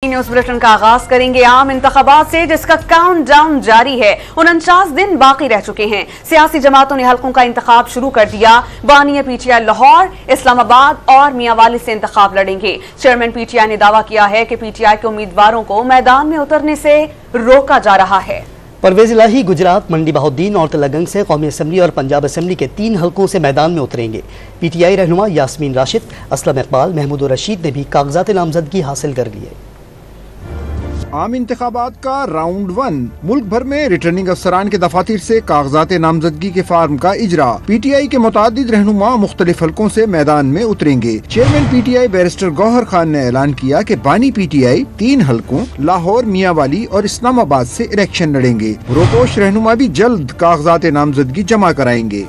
News bulletin का आगाज करेंगे आम इंतखाबात से, जिसका काउंट डाउन जारी है। 49 दिन बाकी रह चुके हैं। सियासी जमातों ने हलकों का इंतखाब शुरू कर दिया। बानी पीटीआई लाहौर, इस्लामाबाद और मियांवाली से इंतखाब लड़ेंगे। चेयरमैन पीटीआई ने दावा किया है कि पीटीआई के उम्मीदवारों को मैदान में उतरने से रोका जा रहा है। परवेज इलाही गुजरात, मंडी बहाउद्दीन और तलगंग से कौमी असम्बली और पंजाब असम्बली के 3 हलकों से मैदान में उतरेंगे। पीटीआई रहनुमा यास्मीन राशिद, असलम इकबाल, महमूद रशीद ने भी कागजात नामजदगी हासिल कर लिए। आम इंतखाबात का राउंड 1 मुल्क भर में रिटर्निंग अफसरान के दफातर से कागजात नामजदगी के फार्म का इजरा। पीटीआई के मुतादिद रहनुमा मुख्तलिफ हलकों से मैदान में उतरेंगे। Chairman PTI barrister Gohar Khan ने ऐलान किया कि बानी पीटीआई 3 हलकों लाहौर, मियांवाली और इस्लामाबाद से इलेक्शन लड़ेंगे। रोपोश रहनुमा भी जल्द कागजात नामजदगी जमा कराएंगे।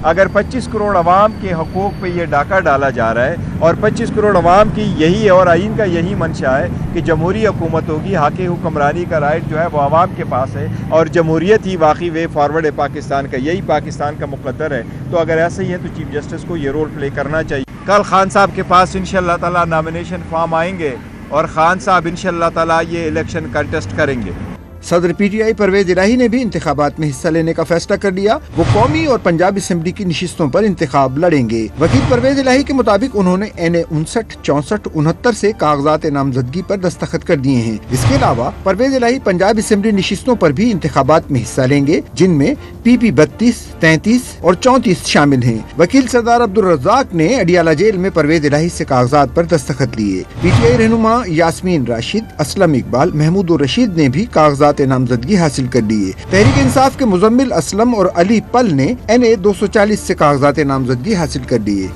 अगर 25 करोड़ अवाम के हकूक़ पे ये डाका डाला जा रहा है और 25 करोड़ अवाम की यही और आइन का यही मंशा है कि जमहूरी हुकूमत होगी, हाके हुक्मरानी का राइट जो है वो अवाम के पास है और जमहूरियत ही वाकई वे फॉरवर्ड है पाकिस्तान का, यही पाकिस्तान का मुक़द्दर है। तो अगर ऐसा ही है तो चीफ जस्टिस को ये रोल प्ले करना चाहिए। कल खान साहब के पास इंशाअल्लाह ताला नॉमिनेशन फॉर्म आएंगे और खान साहब इंशाअल्लाह ताला ये इलेक्शन कंटेस्ट करेंगे। सदर पीटीआई परवेज इलाही ने भी इंतखाबात में हिस्सा लेने का फैसला कर लिया। वो कौमी और पंजाब असम्बली की नशिस्तों पर इंतखाब लड़ेंगे। वकील परवेज इलाही के मुताबिक उन्होंने NA 59, 64, 69 से कागजात नामजदगी पर दस्तखत कर दिए हैं। इसके अलावा परवेज इलाही पंजाब असम्बली नशिस्तों पर भी इंतखाबात में हिस्सा लेंगे, जिनमें PP 32, 33 और 34 शामिल हैं। वकील सरदार अब्दुल रज़ाक ने अडियाला जेल में परवेज इलाही से कागजात पर दस्तखत लिए। पीटीआई रहनुमा यास्मीन राशिद, असलम इकबाल, महमूद रशीद ने भी कागजात नामजदगी हासिल कर लिए। तहरीक इंसाफ के मुजम्मिल असलम और अली पल ने NA 240 से कागजात नामजदगी हासिल कर लिए।